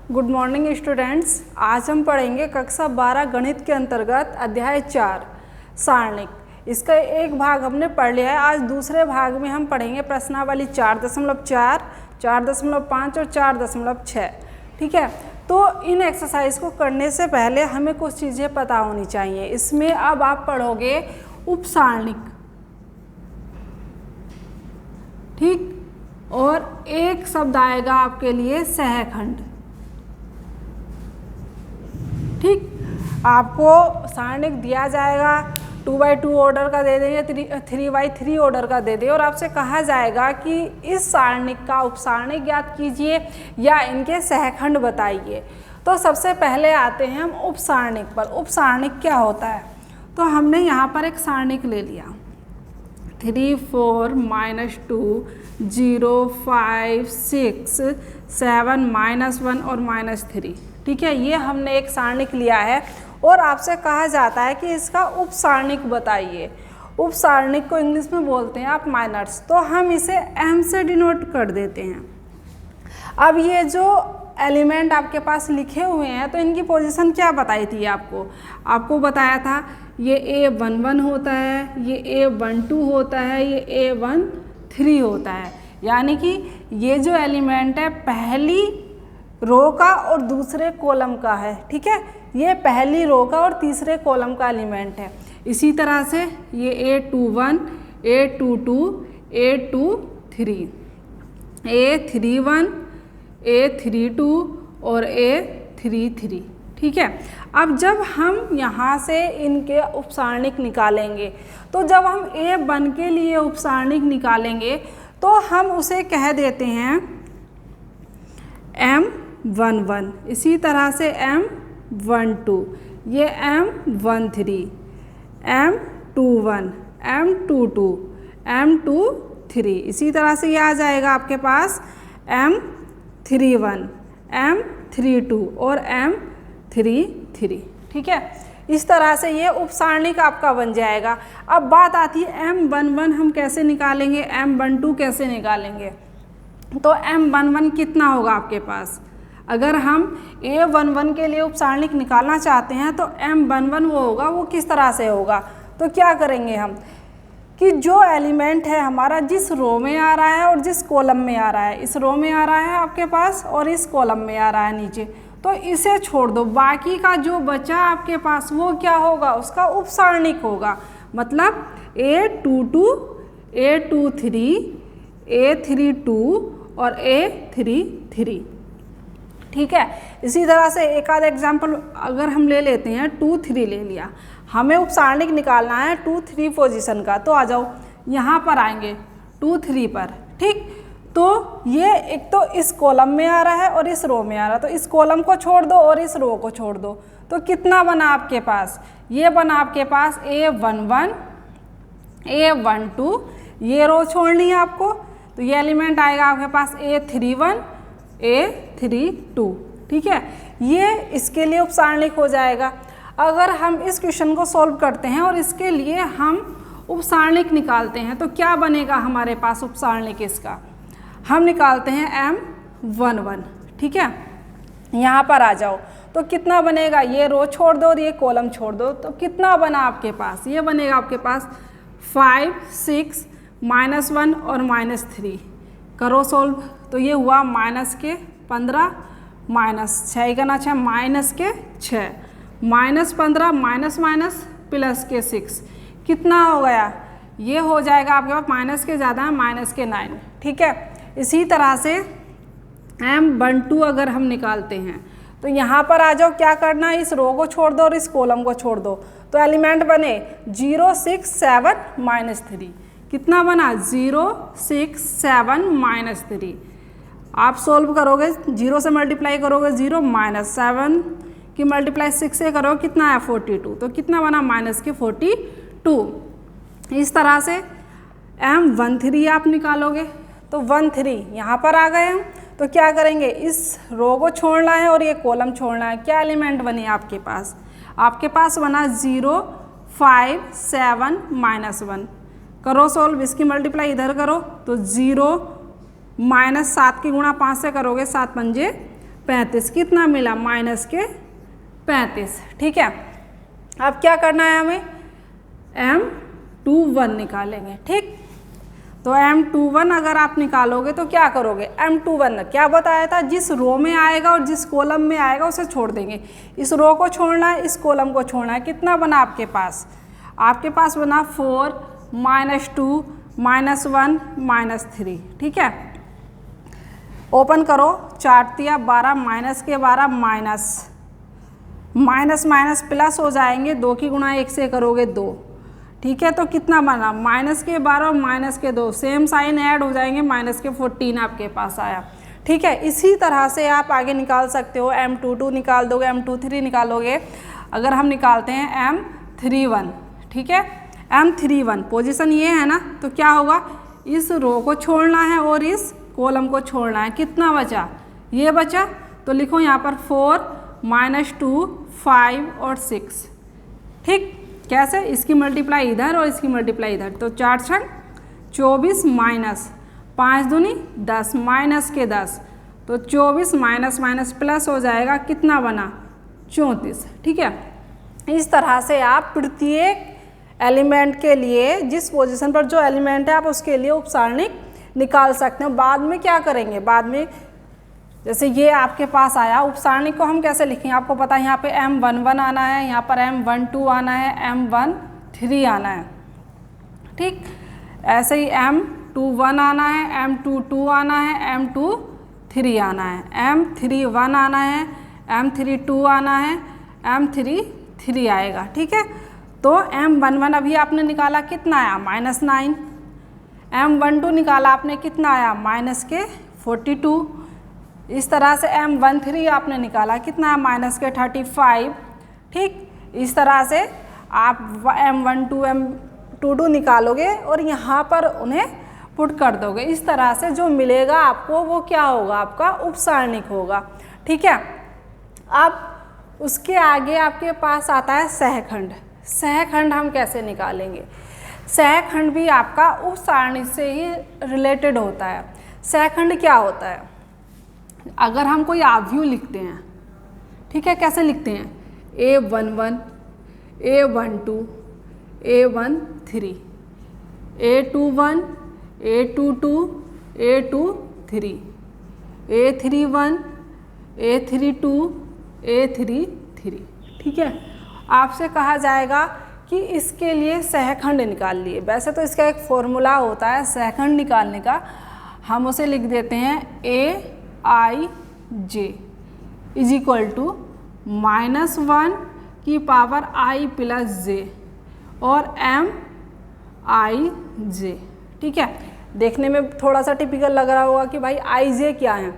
Good morning students. आज हम पढ़ेंगे कक्षा 12 गणित के अंतर्गत अध्याय 4 सारणिक। इसका एक भाग हमने पढ़ लिया है। आज दूसरे भाग में हम पढ़ेंगे प्रश्नावली 4.4, 4.5 और 4.6। ठीक है, तो इन एक्सरसाइज को करने से पहले हमें कुछ चीज़ें पता होनी चाहिए। इसमें अब आप पढ़ोगे उपसारणिक, ठीक, और एक शब्द आएगा आपके लिए सहखंड। ठीक, आपको सारणिक दिया जाएगा 2x2 ऑर्डर का दे दें या 3x3 ऑर्डर का दे दें और आपसे कहा जाएगा कि इस सारणिक का उपसारणिक ज्ञात कीजिए या इनके सहखंड बताइए। तो सबसे पहले आते हैं हम उपसारणिक पर। उपसारणिक क्या होता है? तो हमने यहाँ पर एक सारणिक ले लिया 3, 4, -2, 0, 5, 6, 7, -1 और -3। ठीक है, ये हमने एक सारणिक लिया है और आपसे कहा जाता है कि इसका उपसारणिक बताइए। उपसारणिक को इंग्लिश में बोलते हैं आप माइनर्स, तो हम इसे m से डिनोट कर देते हैं। अब ये जो एलिमेंट आपके पास लिखे हुए हैं तो इनकी पोजीशन क्या बताई थी आपको बताया था ये A11 होता है, ये A12 होता है, ये A13 होता है। यानी कि ये जो एलिमेंट है पहली रो का और दूसरे कॉलम का है। ठीक है, ये पहली रो का और तीसरे कॉलम का एलिमेंट है। इसी तरह से ये A21, A22, A23, A31, A32 और A33। ठीक है, अब जब हम यहाँ से इनके उपसारणिक निकालेंगे तो जब हम A1 के लिए उपसारणिक निकालेंगे तो हम उसे कह देते हैं M11, इसी तरह से M12, ये M13, M21, M22, M23, इसी तरह से ये आ जाएगा आपके पास M31, M32 और M33। ठीक है, इस तरह से ये उपसारणिक आपका बन जाएगा। अब बात आती है M11 हम कैसे निकालेंगे, M12 कैसे निकालेंगे। तो M11 कितना होगा आपके पास? अगर हम A11 के लिए उपसारणिक निकालना चाहते हैं तो M11 वो होगा, वो किस तरह से होगा? तो क्या करेंगे हम कि जो एलिमेंट है हमारा जिस रो में आ रहा है और जिस कॉलम में आ रहा है, इस रो में आ रहा है आपके पास और इस कॉलम में आ रहा है नीचे, तो इसे छोड़ दो। बाकी का जो बचा आपके पास वो क्या होगा? उसका उपसारणिक होगा। मतलब A22, A23, A32 और A33। ठीक है, इसी तरह से एक आध एग्जाम्पल अगर हम ले लेते हैं 2, 3 ले लिया, हमें उपसारणिक निकालना है 2, 3 पोजीशन का। तो आ जाओ, यहाँ पर आएंगे 2, 3 पर। ठीक, तो ये एक तो इस कॉलम में आ रहा है और इस रो में आ रहा है, तो इस कॉलम को छोड़ दो और इस रो को छोड़ दो। तो कितना बना आपके पास? ये बना आपके पास A11, A12, ये रो छोड़नी है आपको, तो ये एलिमेंट आएगा आपके पास A31, A32। ठीक है, ये इसके लिए उपसारणिक हो जाएगा। अगर हम इस क्वेश्चन को सॉल्व करते हैं और इसके लिए हम उपसारणिक निकालते हैं तो क्या बनेगा हमारे पास उपसारणिक? इसका हम निकालते हैं M11। ठीक है, यहाँ पर आ जाओ, तो कितना बनेगा? ये रो छोड़ दो और ये कॉलम छोड़ दो, तो कितना बना आपके पास? ये बनेगा आपके पास 5, 6, -1 और -3। करो सॉल्व, तो ये हुआ -15, -6 का 6, -6, -15, -6, कितना हो गया? ये हो जाएगा आपके पास माइनस के ज़्यादा है -9। ठीक है, इसी तरह से M12 अगर हम निकालते हैं तो यहाँ पर आ जाओ, क्या करना है? इस रो को छोड़ दो और इस कॉलम को छोड़ दो, तो एलिमेंट बने 0, 6, 7, -3। कितना बना? 0, 6, 7, -3। आप सोल्व करोगे, 0 से मल्टीप्लाई करोगे 0, -7 की मल्टीप्लाई 6 से करोगे, कितना है? 42। तो कितना बना? -42। इस तरह से M13 आप निकालोगे, तो 13 यहाँ पर आ गए हम। तो क्या करेंगे? इस रो को छोड़ना है और ये कॉलम छोड़ना है। क्या एलिमेंट बने आपके पास? आपके पास बना 0, 5, 7, -1। करो सॉल्व, इसकी मल्टीप्लाई इधर करो, तो 0 -7 की गुणा 5 से करोगे 7 पंजे 35, कितना मिला माइनस के 35। ठीक है, अब क्या करना है हमें, M21 निकालेंगे। ठीक, तो M21 अगर आप निकालोगे तो क्या करोगे, M21 क्या बताया था, जिस रो में आएगा और जिस कॉलम में आएगा उसे छोड़ देंगे। इस रो को छोड़ना है, इस कॉलम को छोड़ना है। कितना बना आपके पास, आपके पास बना 4 -2 -1 -3। ठीक है, ओपन करो, 4 तिया 12 माइनस के 12 माइनस माइनस प्लस हो जाएंगे, 2 की गुणा 1 से करोगे 2। ठीक है, तो कितना बना माइनस के 12 और माइनस के 2 सेम साइन ऐड हो जाएंगे, माइनस के 14 आपके पास आया। ठीक है, इसी तरह से आप आगे निकाल सकते हो, M22 निकाल दोगे, M23 निकालोगे। अगर हम निकालते हैं M31, ठीक है, M31 पोजीशन ये है ना, तो क्या होगा, इस रो को छोड़ना है और इस कॉलम को छोड़ना है। कितना बचा, ये बचा, तो लिखो यहाँ पर 4 -2 5 और 6। ठीक, कैसे, इसकी मल्टीप्लाई इधर और इसकी मल्टीप्लाई इधर, तो 4 छंग 24 माइनस 5 दूनी 10 माइनस के 10, तो 24 माइनस माइनस प्लस हो जाएगा, कितना बना 34। ठीक है, इस तरह से आप प्रत्येक एलिमेंट के लिए, जिस पोजीशन पर जो एलिमेंट है आप उसके लिए उपसारणिक निकाल सकते हो। बाद में क्या करेंगे, बाद में जैसे ये आपके पास आया, उपसारणिक को हम कैसे लिखेंगे, आपको पता है यहाँ पे M11 आना है, यहाँ पर M12 आना है, M13 आना है। ठीक, ऐसे ही M21 आना है, M22 आना है, M23 आना है, M31 आना है, M32 आना है, M33 आएगा। ठीक है, तो M11 अभी आपने निकाला, कितना आया -9। M12 निकाला आपने, कितना आया माइनस के 42। इस तरह से M13 आपने निकाला, कितना है माइनस के 35। ठीक, इस तरह से आप M12 M22 निकालोगे और यहाँ पर उन्हें पुट कर दोगे। इस तरह से जो मिलेगा आपको वो क्या होगा, आपका उपसारणिक होगा। ठीक है, अब उसके आगे आपके पास आता है सहखंड। सहखंड हम कैसे निकालेंगे, सहखंड भी आपका उपसारणिक से ही रिलेटेड होता है। सहखंड क्या होता है, अगर हम कोई आव्यूह लिखते हैं, ठीक है, कैसे लिखते हैं, A11 A12 A13 A21 A22 A23 A31 A32 A33। ठीक है, आपसे कहा जाएगा कि इसके लिए सहखंड निकाल लिए। वैसे तो इसका एक फॉर्मूला होता है सहखंड निकालने का, हम उसे लिख देते हैं AIJ इज इक्वल टू -1 की पावर I + j और MIJ। ठीक है, देखने में थोड़ा सा टिपिकल लग रहा होगा कि भाई IJ क्या है।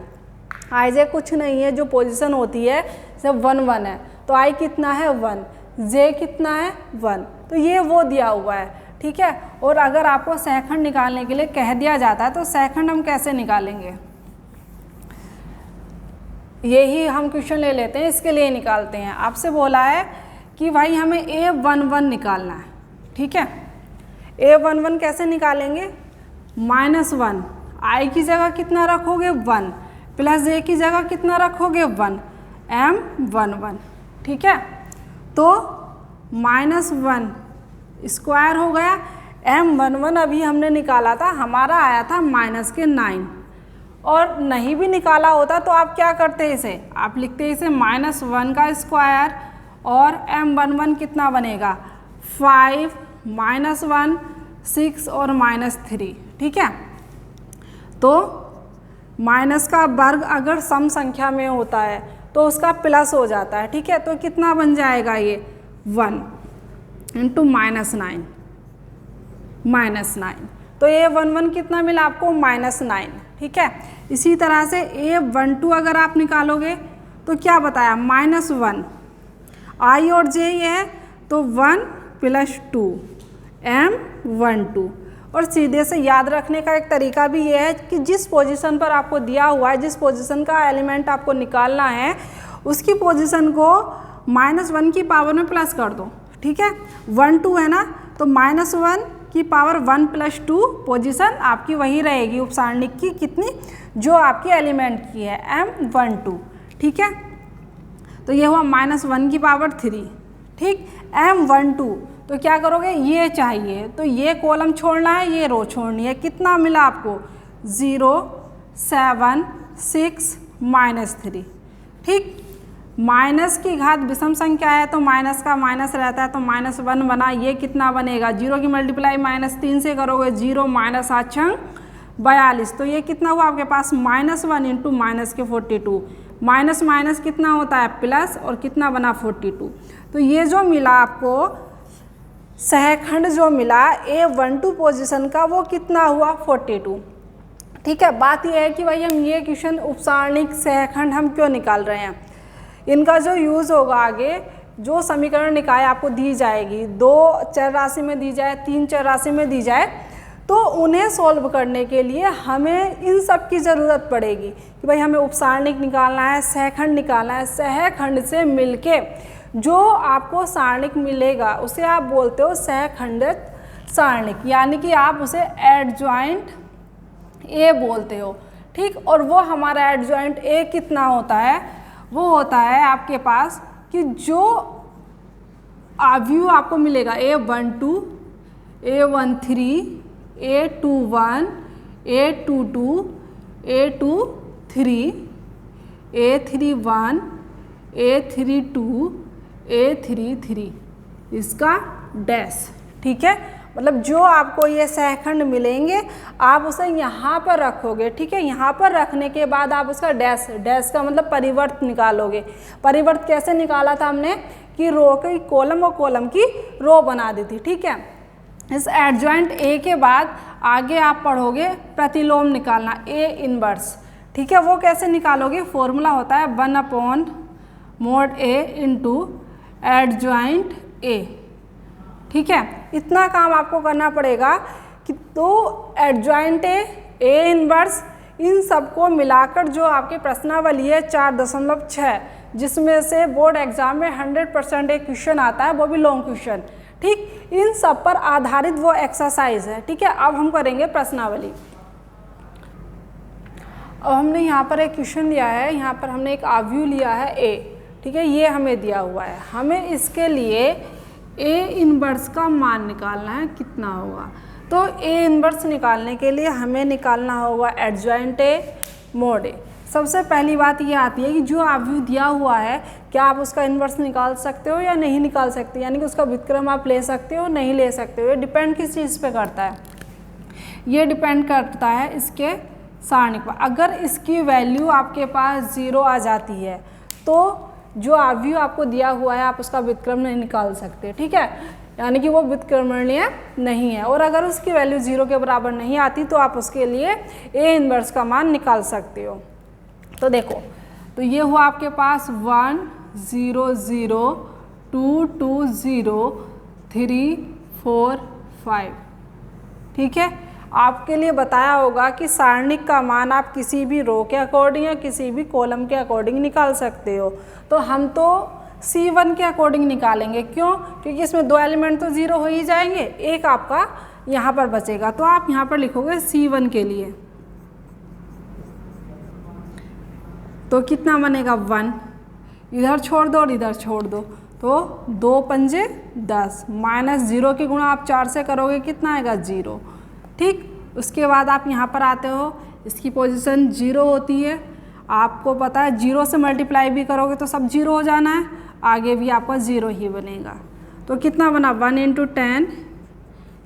IJ कुछ नहीं है, जो पोजीशन होती है जब 1 1 है तो I कितना है 1, J कितना है 1, तो ये वो दिया हुआ है। ठीक है, और अगर आपको सहखंड निकालने के लिए कह दिया जाता है तो सहखंड हम कैसे निकालेंगे, यही हम क्वेश्चन ले लेते हैं, इसके लिए निकालते हैं। आपसे बोला है कि भाई हमें A11 निकालना है। ठीक है, A11 कैसे निकालेंगे, -1 I की जगह कितना रखोगे 1 + J की जगह कितना रखोगे 1 M11। ठीक है, तो -1 स्क्वायर हो गया, M11 अभी हमने निकाला था, हमारा आया था -9, और नहीं भी निकाला होता तो आप क्या करते इसे, आप लिखते इसे -1 का स्क्वायर और M11 कितना बनेगा 5 -1 6 और -3। ठीक है, तो माइनस का वर्ग अगर सम संख्या में होता है तो उसका प्लस हो जाता है। ठीक है, तो कितना बन जाएगा ये 1 × -9, तो A11 कितना मिला आपको -9। ठीक है, इसी तरह से A12 अगर आप निकालोगे तो क्या बताया -1 I और J ये है तो 1 + 2 M12। और सीधे से याद रखने का एक तरीका भी ये है कि जिस पोजीशन पर आपको दिया हुआ है, जिस पोजीशन का एलिमेंट आपको निकालना है, उसकी पोजीशन को -1 की पावर में प्लस कर दो। ठीक है, 1 2 है ना, तो -1 की पावर 1 + 2 पोजीशन आपकी वही रहेगी उपसारणिक की, कितनी, जो आपकी एलिमेंट की है M12। ठीक है। तो ये हुआ -1 की पावर 3, ठीक। M12 तो क्या करोगे, ये चाहिए तो ये कॉलम छोड़ना है, ये रो छोड़नी है। कितना मिला आपको, 0 7 6 -3, ठीक। माइनस की घात विषम संख्या है तो माइनस का माइनस रहता है, तो -1 बना। ये कितना बनेगा, 0 की मल्टीप्लाई -3 से करोगे, 0 -8 42। तो ये कितना हुआ आपके पास, -1 इंटू माइनस के 42, माइनस माइनस कितना होता है प्लस, और कितना बना 42। तो ये जो मिला आपको सहखंड जो मिला A12 पोजीशन का, वो कितना हुआ 42, ठीक है। बात यह है कि भाई हम ये क्वेश्चन उपसारणिक सहखंड हम क्यों निकाल रहे हैं, इनका जो यूज़ होगा आगे, जो समीकरण निकाय आपको दी जाएगी, 2 चर राशि में दी जाए, 3 चर राशि में दी जाए, तो उन्हें सॉल्व करने के लिए हमें इन सब की ज़रूरत पड़ेगी कि भाई हमें उपसारणिक निकालना है, सहखंड निकालना है। सहखंड से मिलके जो आपको सारणिक मिलेगा उसे आप बोलते हो सहखंडित सारणिक, यानी कि आप उसे एडजॉइंट ए बोलते हो, ठीक। और वो हमारा एडजॉइंट ए कितना होता है, वो होता है आपके पास कि जो आव्यूह आपको मिलेगा A12, A13, A21, A22, A23, A31, A32, A33, इसका डैश, ठीक है। मतलब जो आपको ये सहखंड मिलेंगे आप उसे यहाँ पर रखोगे, ठीक है। यहाँ पर रखने के बाद आप उसका डैश, डैश का मतलब परिवर्त निकालोगे। परिवर्त कैसे निकाला था हमने कि रो की कॉलम और कॉलम की रो बना दी थी, ठीक है। इस एडजॉइंट ए के बाद आगे आप पढ़ोगे प्रतिलोम निकालना, A इनवर्स, ठीक है। वो कैसे निकालोगे, फॉर्मूला होता है 1/mod A into adjoint A, ठीक है। इतना काम आपको करना पड़ेगा कि तो एडजॉइंट ए इनवर्स, इन सबको मिलाकर जो आपकी प्रश्नावली है 4.6, जिसमें से बोर्ड एग्जाम में 100% एक क्वेश्चन आता है, वो भी लॉन्ग क्वेश्चन, ठीक। इन सब पर आधारित वो एक्सरसाइज है, ठीक है। अब हम करेंगे प्रश्नावली। अब हमने यहाँ पर एक क्वेश्चन लिया है, यहाँ पर हमने एक आव्यूह लिया है A, ठीक है। ये हमें दिया हुआ है, हमें इसके लिए A इनवर्स का मान निकालना है, कितना होगा। तो A इनवर्स निकालने के लिए हमें निकालना होगा एडजॉइंट A mod A। सबसे पहली बात ये आती है कि जो आव्यूह दिया हुआ है, क्या आप उसका इनवर्स निकाल सकते हो या नहीं निकाल सकते, यानी कि उसका व्युत्क्रम आप ले सकते हो नहीं ले सकते हो। ये डिपेंड किस चीज़ पे करता है, ये डिपेंड करता है इसके सारणिक पर। अगर इसकी वैल्यू आपके पास 0 आ जाती है तो जो आव्यूह आपको दिया हुआ है आप उसका व्युत्क्रम नहीं निकाल सकते, ठीक है, यानी कि वो व्युत्क्रमणीय नहीं है। और अगर उसकी वैल्यू 0 के बराबर नहीं आती तो आप उसके लिए A इनवर्स का मान निकाल सकते हो। तो देखो, तो ये हुआ आपके पास 1 0 0 2 2 0 3 4 5, ठीक है। आपके लिए बताया होगा कि सारणिक का मान आप किसी भी रो के अकॉर्डिंग या किसी भी कॉलम के अकॉर्डिंग निकाल सकते हो। तो हम तो C1 के अकॉर्डिंग निकालेंगे, क्यों, क्योंकि इसमें 2 एलिमेंट तो 0 हो ही जाएंगे, एक आपका यहाँ पर बचेगा। तो आप यहाँ पर लिखोगे C1 के लिए, तो कितना बनेगा 1, इधर छोड़ दो और इधर छोड़ दो, तो 2 पंजे 10, -0 की गुणा आप 4 से करोगे, कितना आएगा 0, ठीक। उसके बाद आप यहाँ पर आते हो, इसकी पोजीशन 0 होती है, आपको पता है 0 से मल्टीप्लाई भी करोगे तो सब 0 हो जाना है, आगे भी आपका 0 ही बनेगा। तो कितना बना 1 × 10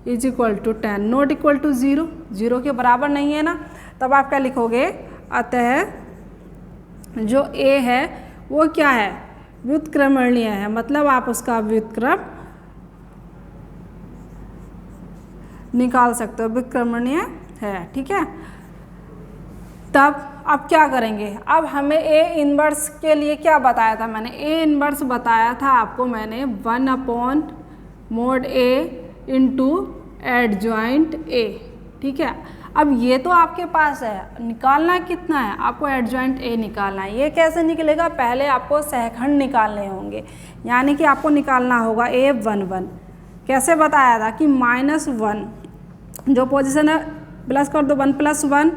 = 10, नॉट इक्वल टू 0, 0 के बराबर नहीं है ना। तब आप क्या लिखोगे, अतः जो A है वो क्या है, व्युत्क्रमणीय है, मतलब आप उसका व्युत्क्रम निकाल सकते हो, व्युत्क्रमणीय है, ठीक है। तब अब क्या करेंगे, अब हमें A इनवर्स के लिए क्या बताया था मैंने, A इनवर्स बताया था आपको मैंने 1/mod A into adjoint A, ठीक है। अब ये तो आपके पास है, निकालना कितना है, आपको एडजॉइंट A निकालना है। ये कैसे निकलेगा, पहले आपको सहखंड निकालने होंगे, यानी कि आपको निकालना होगा A11। कैसे बताया था कि -1 जो पोजीशन है प्लस कर दो, 1 + 1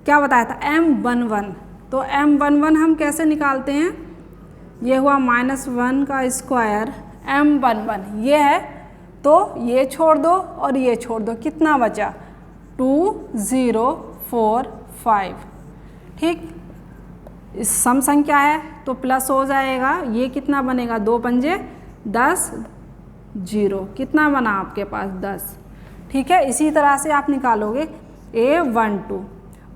क्या बताया था M11, तो M11 हम कैसे निकालते हैं, ये हुआ -1 का स्क्वायर M11 ये है, तो ये छोड़ दो और ये छोड़ दो, कितना बचा 2045। ठीक, इस सम संख्या है तो प्लस हो जाएगा, ये कितना बनेगा 2 पंजे 10 0, कितना बना आपके पास 10। ठीक है, इसी तरह से आप निकालोगे A12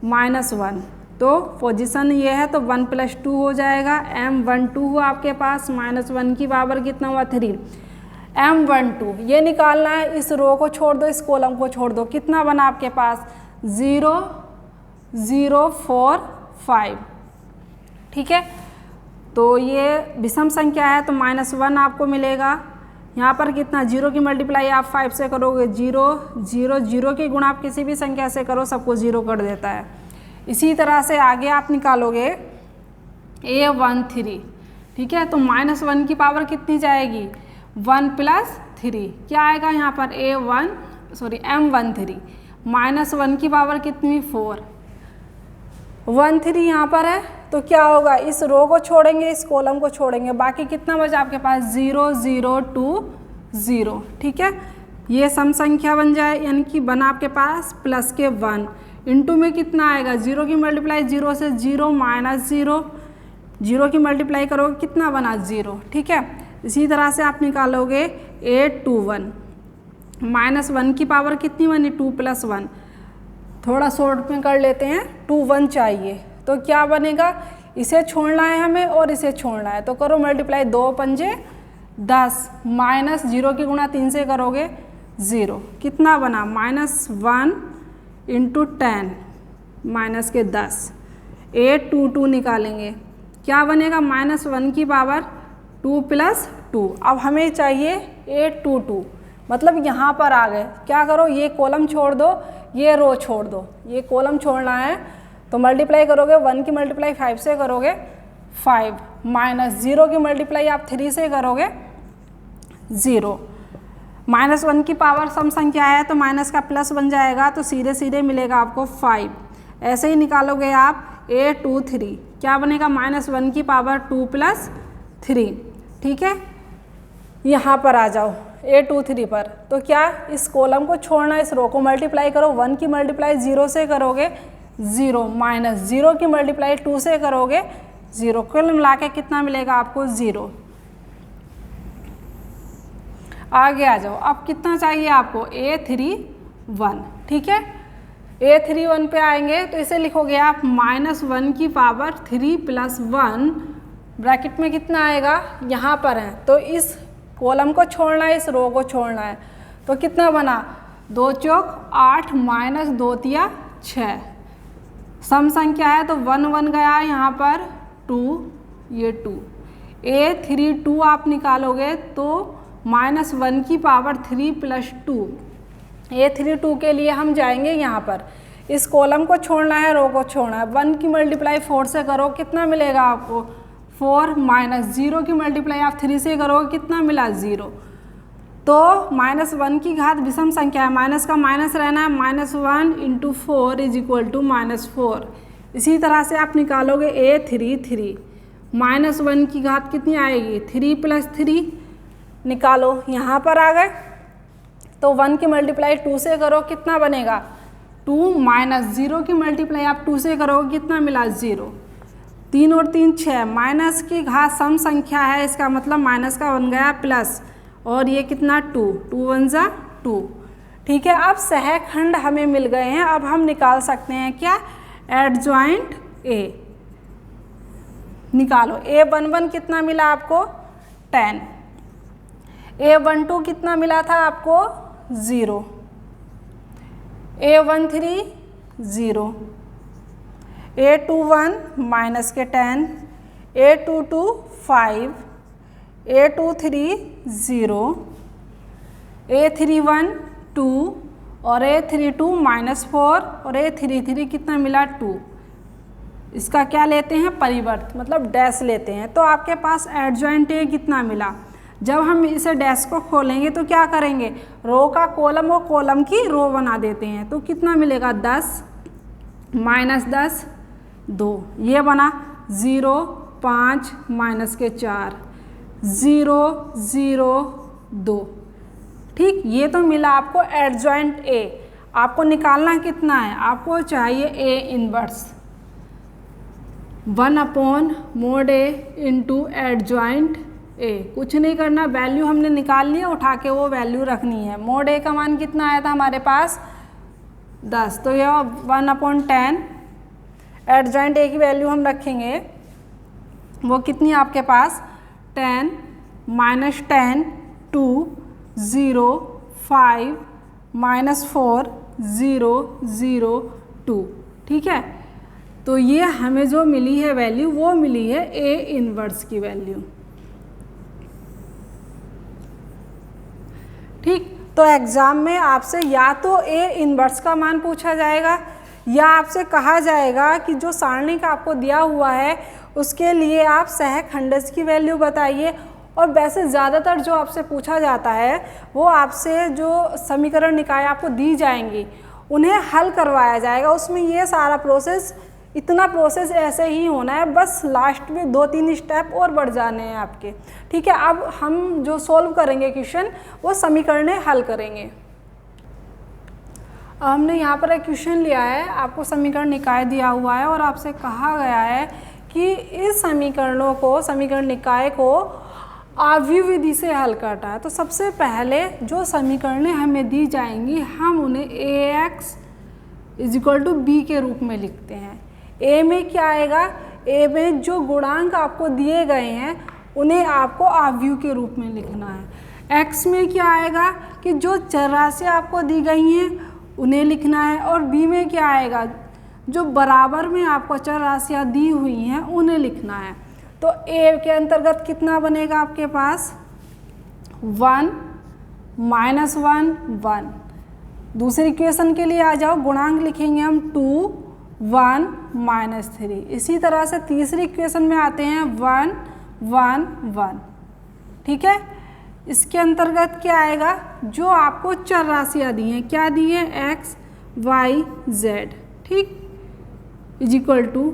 -1, तो पोजीशन ये है तो 1 + 2 हो जाएगा। M12 हुआ आपके पास, -1 की पावर कितना हुआ 3। M12 ये निकालना है, इस रो को छोड़ दो, इस कॉलम को छोड़ दो, कितना बना आपके पास 0045। ठीक है, तो ये विषम संख्या है तो -1 आपको मिलेगा। यहाँ पर कितना 0 की मल्टीप्लाई आप 5 से करोगे 0 0 0 की गुणा आप किसी भी संख्या से करो, सबको 0 कर देता है। इसी तरह से आगे आप निकालोगे A13। ठीक है, तो -1 की पावर कितनी जाएगी 1 + 3, क्या आएगा यहाँ पर M13 -1 की पावर कितनी 4, 13 यहाँ पर है, तो क्या होगा इस रो को छोड़ेंगे, इस कॉलम को छोड़ेंगे, बाकी कितना बचा आपके पास 0 0 2 0। ठीक है, ये सम संख्या बन जाए, यानी कि बना आपके पास प्लस के 1, इंटू में कितना आएगा 0 की मल्टीप्लाई 0 से 0 -0, 0 की मल्टीप्लाई करोगे कितना बना 0। ठीक है, इसी तरह से आप निकालोगे A21 -1 की पावर कितनी बनी 2 + 1, थोड़ा शॉर्ट में कर लेते हैं, 2 1 चाहिए, तो क्या बनेगा, इसे छोड़ना है हमें और इसे छोड़ना है, तो करो मल्टीप्लाई 2 पंजे 10 -0 की गुणा 3 से करोगे 0, कितना बना -1 × 10 -10। A22 निकालेंगे, क्या बनेगा -1 की पावर 2 + 2। अब हमें चाहिए A22, मतलब यहाँ पर आ गए, क्या करो ये कॉलम छोड़ दो, ये रो छोड़ दो, ये कॉलम छोड़ना है तो मल्टीप्लाई करोगे 1 की मल्टीप्लाई 5 से करोगे 5, -0 की मल्टीप्लाई आप 3 से करोगे 0। -1 की पावर सम संख्या है तो माइनस का प्लस बन जाएगा, तो सीधे सीधे मिलेगा आपको 5। ऐसे ही निकालोगे आप A23, क्या बनेगा -1 की पावर 2 + 3। ठीक है, यहाँ पर आ जाओ A23 पर, तो क्या इस कॉलम को छोड़ना, इस रो को मल्टीप्लाई करो, 1 की मल्टीप्लाई 0 से करोगे 0, -0 की मल्टीप्लाई 2 से करोगे 0, कुल मिला के कितना मिलेगा आपको 0। आगे आ जाओ, अब कितना चाहिए आपको A31। ठीक है, A31 पे आएंगे तो इसे लिखोगे आप -1 की पावर 3 + 1, ब्रैकेट में कितना आएगा यहाँ पर है, तो इस कॉलम को छोड़ना है, इस रो को छोड़ना है, तो कितना बना 2 चौक 8 -2 तिया 6, सम संख्या है तो 1 1 गया यहाँ पर 2, ये 2। A32 आप निकालोगे तो -1 की पावर 3 + 2। A32 के लिए हम जाएंगे यहाँ पर, इस कॉलम को छोड़ना है, रो को छोड़ना है, 1 की मल्टीप्लाई 4 से करो, कितना मिलेगा आपको 4, -0 की मल्टीप्लाई आप 3 से करोगे, कितना मिला 0। तो -1 की घात विषम संख्या है, माइनस का माइनस रहना है, -1 × 4 = -4। इसी तरह से आप निकालोगे A33, -1 की घात कितनी आएगी 3 + 3, निकालो, यहाँ पर आ गए तो 1 की मल्टीप्लाई 2 से करो, कितना बनेगा 2, -0 की मल्टीप्लाई आप 2 से करोगे, कितना मिला 0। 3 और 3 6, माइनस की घात सम संख्या है, इसका मतलब माइनस का बन गया प्लस, और ये कितना 2, 2 1 = 2। ठीक है, अब सहखंड हमें मिल गए हैं, अब हम निकाल सकते हैं क्या एडजॉइंट A। निकालो, A11 कितना मिला आपको 10, A12 कितना मिला था आपको 0, A13 0, A21 -10, A22 5, A23 0, A31 2 और A32 -4 और A33 कितना मिला 2। इसका क्या लेते हैं परिवर्त, मतलब डैश लेते हैं, तो आपके पास एडजॉइंट A कितना मिला। जब हम इसे डैश को खोलेंगे तो क्या करेंगे, रो का कॉलम और कॉलम की रो बना देते हैं, तो कितना मिलेगा 10 -10 2, ये बना 0 5 माइनस के 4 0 0 2। ठीक, ये तो मिला आपको एडजॉइंट ए। आपको निकालना कितना है, आपको चाहिए A inverse 1/mod a into adjoint A. कुछ नहीं करना, वैल्यू हमने निकाल लिया, उठा के वो वैल्यू रखनी है। मोड ए का मान कितना आया था हमारे पास 10, तो ये 1/10 एडजॉइंट ए की वैल्यू हम रखेंगे, वो कितनी आपके पास 10 माइनस 10 2 0 5 माइनस 4 0 0 2। ठीक है, तो ये हमें जो मिली है वैल्यू वो मिली है ए इनवर्स की वैल्यू। ठीक, तो एग्ज़ाम में आपसे या तो ए इनवर्स का मान पूछा जाएगा या आपसे कहा जाएगा कि जो सारणी का आपको दिया हुआ है उसके लिए आप सहखंडज की वैल्यू बताइए। और वैसे ज़्यादातर जो आपसे पूछा जाता है वो आपसे जो समीकरण निकाय आपको दी जाएंगी उन्हें हल करवाया जाएगा। उसमें ये सारा प्रोसेस, इतना प्रोसेस ऐसे ही होना है, बस लास्ट में 2-3 स्टेप और बढ़ जाने हैं आपके। ठीक है, अब हम जो सॉल्व करेंगे क्वेश्चन वो समीकरणें हल करेंगे। हमने यहाँ पर एक क्वेश्चन लिया है, आपको समीकरण निकाय दिया हुआ है और आपसे कहा गया है कि इस समीकरणों को, समीकरण निकाय को आव्यूह विधि से हल करना है। तो सबसे पहले जो समीकरणें हमें दी जाएंगी हम उन्हें ax = b के रूप में लिखते हैं। ए में क्या आएगा, ए में जो गुणांक आपको दिए गए हैं उन्हें आपको आव्यूह के रूप में लिखना है। एक्स में क्या आएगा कि जो चर राशियाँ आपको दी गई हैं उन्हें लिखना है। और बी में क्या आएगा, जो बराबर में आपको चर राशियाँ दी हुई हैं उन्हें लिखना है। तो ए के अंतर्गत कितना बनेगा आपके पास 1 -1 1। दूसरी इक्वेशन के लिए आ जाओ, गुणांक लिखेंगे हम 2 1 -3। इसी तरह से तीसरी इक्वेशन में आते हैं 1 1 1। ठीक है, इसके अंतर्गत क्या आएगा, जो आपको चर राशियाँ दी हैं, क्या दी है x y z। ठीक, =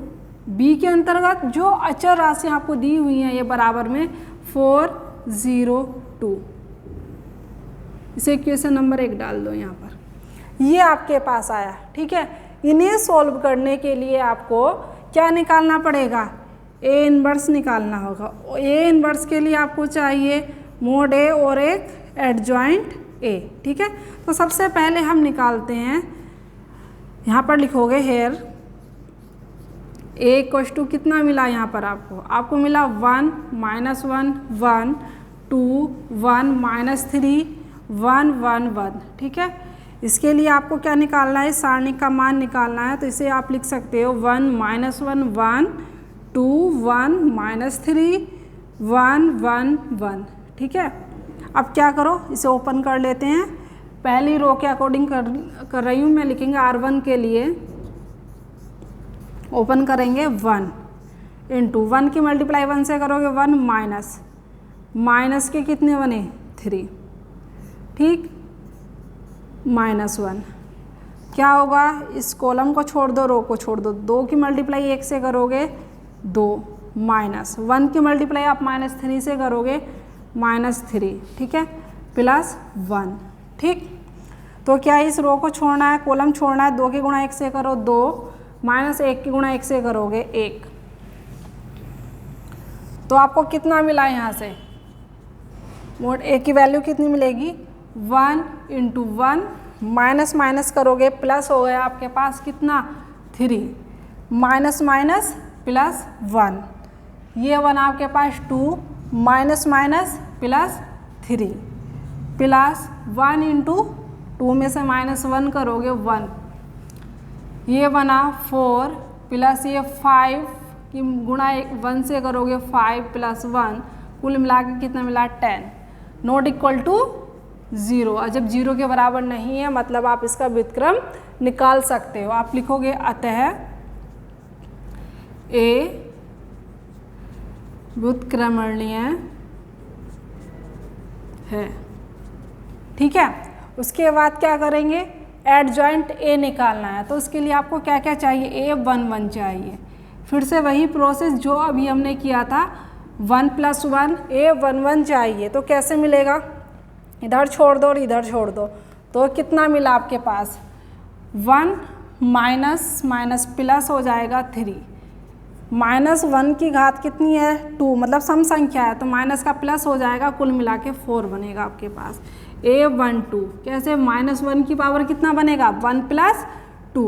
b के अंतर्गत जो अचर राशियाँ आपको दी हुई हैं ये बराबर में 4 0 2। इसे इक्वेशन नंबर 1 डाल दो यहाँ पर, ये आपके पास आया। ठीक है, इन्हें सॉल्व करने के लिए आपको क्या निकालना पड़ेगा, ए इनवर्स निकालना होगा। ए इनवर्स के लिए आपको चाहिए मोड ए और एक एडजॉइंट ए। ठीक है, तो सबसे पहले हम निकालते हैं, यहाँ पर लिखोगे हेयर ए = कितना मिला यहाँ पर आपको मिला 1 -1 1 2 1 -3 1 1 1। ठीक है, इसके लिए आपको क्या निकालना है, सारणी का मान निकालना है। तो इसे आप लिख सकते हो 1 -1 1 2 1 -3 1 1 1। ठीक है, अब क्या करो, इसे ओपन कर लेते हैं। पहली रो के अकॉर्डिंग कर रही हूँ मैं, लिखेंगे R1 के लिए ओपन करेंगे 1 × 1 की मल्टीप्लाई 1 से करोगे 1 माइनस के कितने बने 3। ठीक, -1 क्या होगा, इस कॉलम को छोड़ दो, रो को छोड़ दो। 2 की मल्टीप्लाई 1 से करोगे 2 -1 की मल्टीप्लाई आप -3 से करोगे -3। ठीक है, +1। ठीक, तो क्या इस रो को छोड़ना है, कॉलम छोड़ना है। 2 की गुणा 1 से करो 2, -1 की गुणा 1 से करोगे 1। तो आपको कितना मिला यहाँ से, मोड ए की वैल्यू कितनी मिलेगी 1 × 1 माइनस माइनस करोगे प्लस हो गया आपके पास कितना 3 माइनस माइनस प्लस 1, ये बना आपके पास 2 माइनस माइनस प्लस 3 प्लस 1 × 2 में से -1 करोगे 1, ये बना 4 प्लस ये 5 की गुणा 1 से करोगे 5 + 1, कुल मिला के कितना मिला 10, नॉट इक्वल टू 0। और जब 0 के बराबर नहीं है मतलब आप इसका व्युत्क्रम निकाल सकते हो। आप लिखोगे अतः ए व्युत्क्रमणीय है। ठीक है, उसके बाद क्या करेंगे, एडजॉइंट ए निकालना है। तो उसके लिए आपको क्या क्या चाहिए, A11 चाहिए। फिर से वही प्रोसेस जो अभी हमने किया था, 1 + 1 A11 चाहिए, तो कैसे मिलेगा, इधर छोड़ दो और इधर छोड़ दो, तो कितना मिला आपके पास, 1 माइनस माइनस प्लस हो जाएगा 3, -1 की घात कितनी है 2, मतलब सम संख्या है तो माइनस का प्लस हो जाएगा, कुल मिला के 4 बनेगा आपके पास। A12 कैसे, -1 की पावर कितना बनेगा 1 + 2,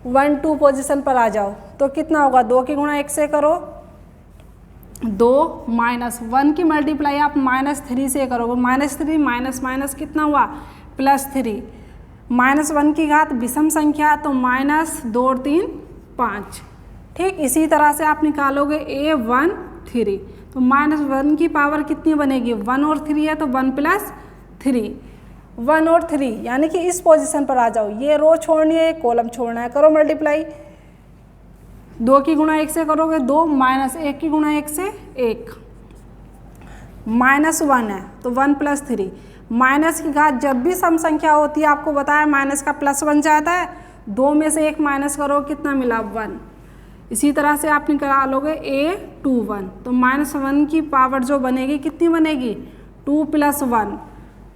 1 2 पोजीशन पर आ जाओ तो कितना होगा, 2 की गुणा 1 से करो 2, -1 की मल्टीप्लाई आप -3 से करोगे, -3 माइनस माइनस कितना हुआ +3, -1 की घात विषम संख्या तो -2 और 3 5। ठीक इसी तरह से आप निकालोगे A13 तो -1 की पावर कितनी बनेगी, 1 और 3 है तो 1 + 3, 1 और 3 यानी कि इस पोजीशन पर आ जाओ, ये रो छोड़नी है, कॉलम छोड़ना है, करो मल्टीप्लाई, 2 की गुणा 1 से करोगे 2, -1 की गुणा 1 से 1, -1 है तो 1 + 3, माइनस की घात जब भी सम संख्या होती है आपको बताया माइनस का प्लस बन जाता है, 2 में से 1 माइनस करो कितना मिला 1। इसी तरह से आप निकालोगे A21 तो -1 की पावर जो बनेगी कितनी बनेगी 2 + 1,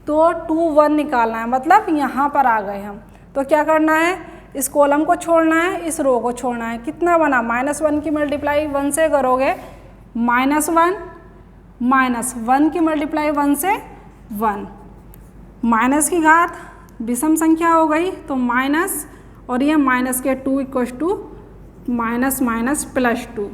तो 2 1 निकालना है, मतलब यहाँ पर आ गए हम। तो क्या करना है, इस कॉलम को छोड़ना है, इस रो को छोड़ना है, कितना बना -1 की मल्टीप्लाई 1 से करोगे -1, -1 की मल्टीप्लाई 1 से 1, माइनस की घात विषम संख्या हो गई तो माइनस, और ये माइनस के 2 = -2,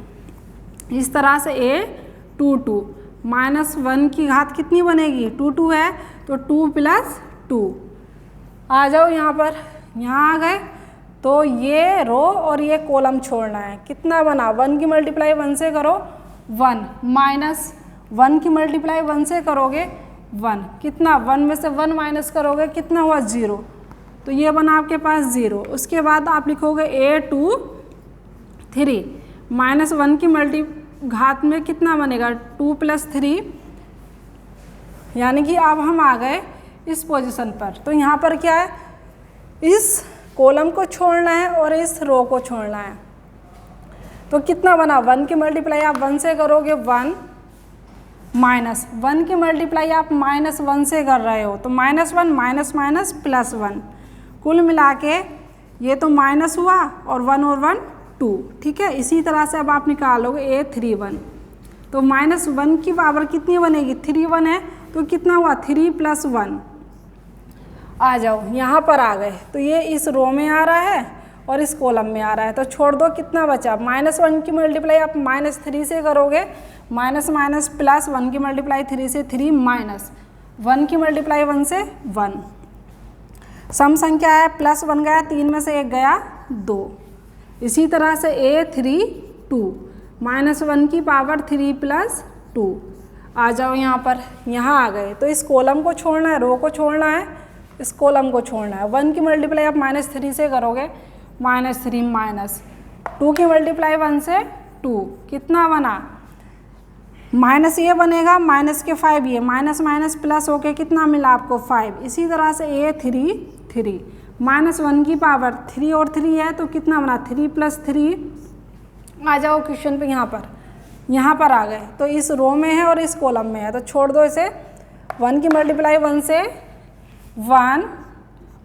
इस तरह से A22 -1 की घात कितनी बनेगी 2 है तो 2 + 2। आ जाओ यहाँ पर, यहाँ आ गए तो ये रो और ये कॉलम छोड़ना है, कितना बना 1 की मल्टीप्लाई 1 से करो 1, -1 की मल्टीप्लाई 1 से करोगे 1, कितना 1 में से 1 माइनस करोगे कितना हुआ 0, तो ये बना आपके पास 0। उसके बाद आप लिखोगे A23 -1 की मल्टी घात में कितना बनेगा 2 + 3, यानी कि अब हम आ गए इस पोजीशन पर। तो यहाँ पर क्या है, इस कॉलम को छोड़ना है और इस रो को छोड़ना है, तो कितना बना 1 की मल्टीप्लाई आप 1 से करोगे 1, -1 की मल्टीप्लाई आप -1 से कर रहे हो तो -1 माइनस माइनस +1, कुल मिला के ये तो माइनस हुआ और 1 और 1 2। ठीक है, इसी तरह से अब आप निकालोगे A31 तो -1 की पावर कितनी बनेगी 3 1 है तो कितना हुआ 3 + 1। आ जाओ यहाँ पर आ गए तो ये इस रो में आ रहा है और इस कॉलम में आ रहा है, तो छोड़ दो कितना बचा, -1 की मल्टीप्लाई आप -3 से करोगे, माइनस माइनस प्लस 1 की मल्टीप्लाई 3 से 3, -1 की मल्टीप्लाई 1 से 1। सम संख्या है +1 गया, 3 में से 1 गया 2। इसी तरह से A32 -1 की पावर 3 + 2। आ जाओ यहाँ पर, यहाँ आ गए तो इस कॉलम को छोड़ना है, रो को छोड़ना है, इस कॉलम को छोड़ना है। 1 की मल्टीप्लाई आप -3 से करोगे, -3, -2 की मल्टीप्लाई 1 से 2, कितना बना माइनस ये बनेगा, माइनस के 5 ये, माइनस माइनस प्लस होके कितना मिला आपको 5। इसी तरह से A33 -1 की पावर 3 और 3 है तो कितना बना 3 + 3। आ जाओ क्वेश्चन पे, यहाँ पर आ गए तो इस रो में है और इस कॉलम में है तो छोड़ दो इसे। 1 की मल्टीप्लाई 1 से 1,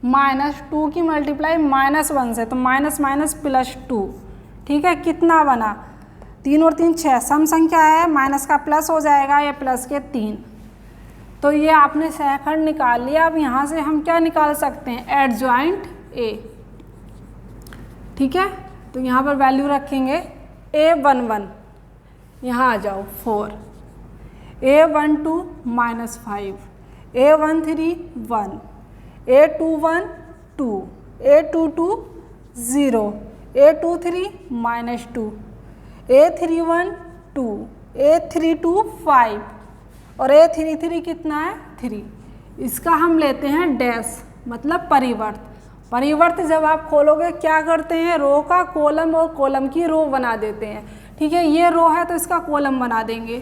-2 की मल्टीप्लाई -1 से तो माइनस माइनस +2। ठीक है, कितना बना 3 और 3 6, सम संख्या है, माइनस का प्लस हो जाएगा, ये प्लस के 3। तो ये आपने सेकंड निकाल लिया। अब यहाँ से हम क्या निकाल सकते हैं, एडजॉइंट A। ठीक है, तो यहाँ पर वैल्यू रखेंगे A11, यहाँ आ जाओ 4, A12 -5, A13 1, A21 2, A22 0, A23 -2, A31 2, A32 5 और A33 कितना है 3। इसका हम लेते हैं डैश, मतलब परिवर्त। परिवर्त जब आप खोलोगे क्या करते हैं, रो का कॉलम और कॉलम की रो बना देते हैं। ठीक है, ये रो है तो इसका कॉलम बना देंगे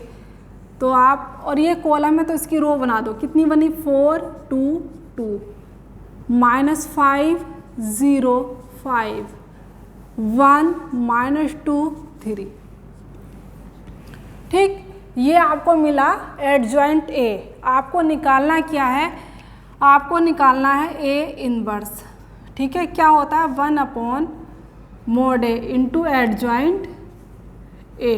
तो आप, और ये कॉलम है तो इसकी रो बना दो। कितनी बनी 4 2 2, -5 0 5, 1 -2 3। ठीक, ये आपको मिला एडजॉइंट ए। आपको निकालना क्या है, आपको निकालना है ए इनवर्स। ठीक है, क्या होता है 1/mod A into adjoint A.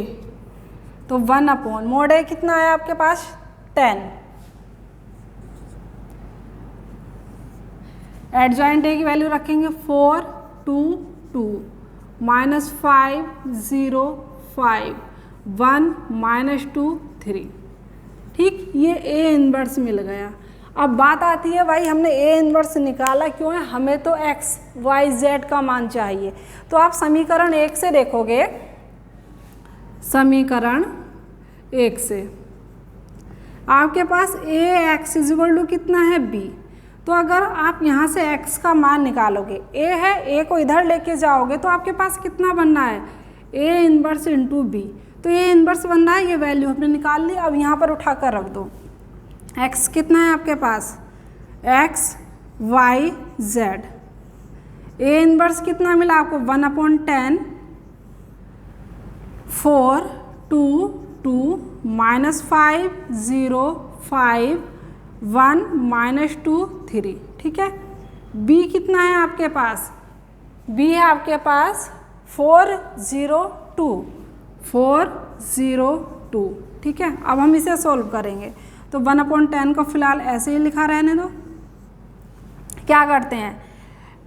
तो 1/mod A कितना है आपके पास 10। एडजॉइंट ए की वैल्यू रखेंगे 4 2 2 -5 0 5 1 -2 3। ठीक, ये ए इनवर्स मिल गया। अब बात आती है भाई हमने ए इनवर्स निकाला क्यों है, हमें तो एक्स वाई जेड का मान चाहिए। तो आप समीकरण 1 से देखोगे, समीकरण 1 से आपके पास ए एक्स इक्वल टू कितना है बी। तो अगर आप यहाँ से x का मान निकालोगे, a है, a को इधर लेके जाओगे तो आपके पास कितना बनना है a इनवर्स इंटू बी। तो a इनवर्स बन रहा है, ये वैल्यू हमने निकाल ली। अब यहाँ पर उठा कर रख दो, x कितना है आपके पास x y z। a inverse कितना मिला आपको 1/10 4 2 2 -5 0 5 1 -2 3। ठीक है, b कितना है आपके पास, b है आपके पास 4 0 2 4 0 2। ठीक है, अब हम इसे सोल्व करेंगे। तो 1/10 को फिलहाल ऐसे ही लिखा रहने दो। क्या करते हैं,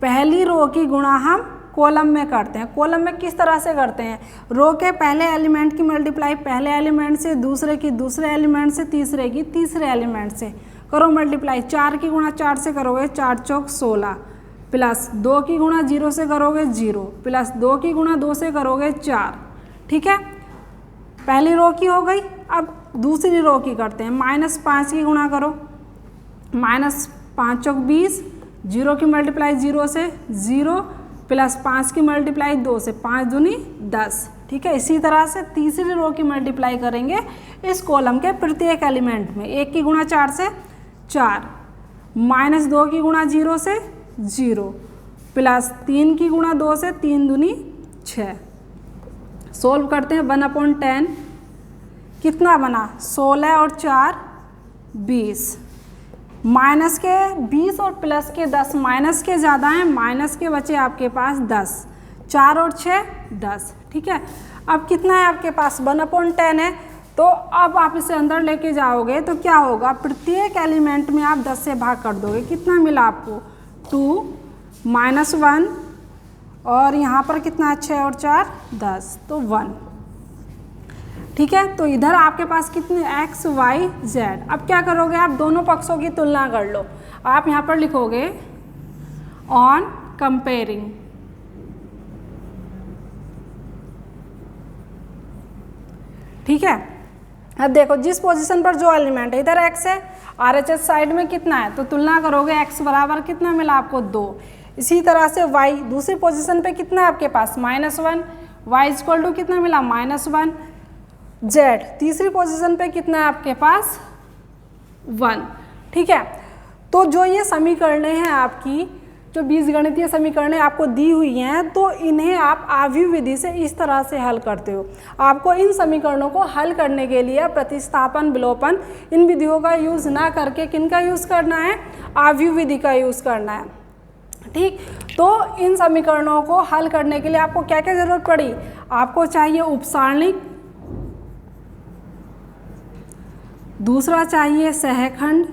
पहली रो की गुणा हम कॉलम में करते हैं। कॉलम में किस तरह से करते हैं, रो के पहले एलिमेंट की मल्टीप्लाई पहले एलिमेंट से, दूसरे की दूसरे एलिमेंट से, तीसरे की तीसरे एलिमेंट से करो मल्टीप्लाई। 4 की गुणा 4 से करोगे 4 चौक 16 प्लस 2 की गुणा 0 से करोगे 0 प्लस 2 की गुणा 2 से करोगे 4। ठीक है, पहली रो की हो गई। अब दूसरी रो की करते हैं, -5 की गुणा करो, -5 चौक 20, 0 की मल्टीप्लाई 0 से 0 प्लस 5 की मल्टीप्लाई 2 से 5 दूनी 10। ठीक है, इसी तरह से तीसरी रो की मल्टीप्लाई करेंगे इस कॉलम के प्रत्येक एलिमेंट में। 1 की गुणा 4 से 4, -2 की गुणा 0 से 0 प्लस 3 की गुणा 2 से 3 दूनी 6। सोल्व करते हैं, 1/10 कितना बना 16 और 4 20, माइनस के 20 और प्लस के 10, माइनस के ज़्यादा हैं, माइनस के बचे आपके पास 10, 4 और 6 10। ठीक है, अब कितना है आपके पास 1/10 है। तो अब आप इसे अंदर लेके जाओगे तो क्या होगा, प्रत्येक एलिमेंट में आप 10 से भाग कर दोगे। कितना मिला आपको 2 -1 और यहाँ पर कितना 6 और 4 10, तो 1। ठीक है, तो इधर आपके पास कितने x y z। अब क्या करोगे, आप दोनों पक्षों की तुलना कर लो। आप यहाँ पर लिखोगे ऑन कंपेयरिंग। ठीक है, अब देखो जिस पोजीशन पर जो एलिमेंट है, इधर x है, RHS साइड में कितना है, तो तुलना करोगे x बराबर कितना मिला आपको 2। इसी तरह से y दूसरी पोजीशन पे कितना है आपके पास -1, y इक्वल टू कितना मिला -1। z तीसरी पोजीशन पे कितना है आपके पास 1। ठीक है, तो जो ये समीकरणें हैं आपकी, जो बीजगणितीय समीकरणें आपको दी हुई हैं, तो इन्हें आप आव्यूह विधि से इस तरह से हल करते हो। आपको इन समीकरणों को हल करने के लिए प्रतिस्थापन, विलोपन, इन विधियों का यूज़ ना करके किनका यूज़ करना है, आव्यूह विधि का यूज़ करना है। ठीक, तो इन समीकरणों को हल करने के लिए आपको क्या क्या ज़रूरत पड़ी, आपको चाहिए उपसारणिक, दूसरा चाहिए सहखंड,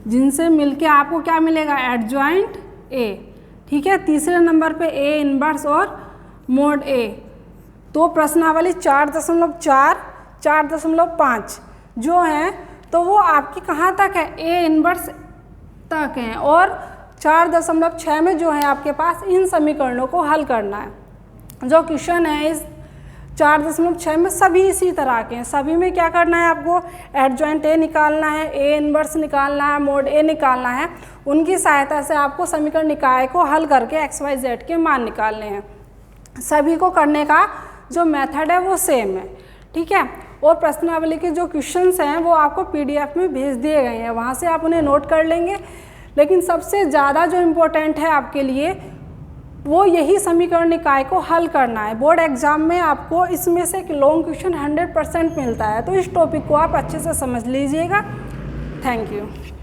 जिनसे मिलके आपको क्या मिलेगा एडजॉइंट ए। ठीक है, तीसरे नंबर पे ए इनवर्स और मोड ए। तो प्रश्नावली 4.4 4.5 जो है तो वो आपकी कहाँ तक है, ए इनवर्स तक है, और 4.6 में जो है आपके पास इन समीकरणों को हल करना है। जो क्वेश्चन है इस 4.6 में सभी इसी तरह के हैं। सभी में क्या करना है, आपको एडजॉइंट ए निकालना है, ए इनवर्स निकालना है, मोड ए निकालना है। उनकी सहायता से आपको समीकरण निकाय को हल करके एक्स वाई जेड के मान निकालने हैं। सभी को करने का जो मेथड है वो सेम है। ठीक है, और प्रश्नावली के जो क्वेश्चंस हैं वो आपको PDF में भेज दिए गए हैं, वहाँ से आप उन्हें नोट कर लेंगे। लेकिन सबसे ज़्यादा जो इम्पोर्टेंट है आपके लिए वो यही समीकरण निकाय को हल करना है। बोर्ड एग्जाम में आपको इसमें से एक लॉन्ग क्वेश्चन 100% मिलता है, तो इस टॉपिक को आप अच्छे से समझ लीजिएगा। Thank you.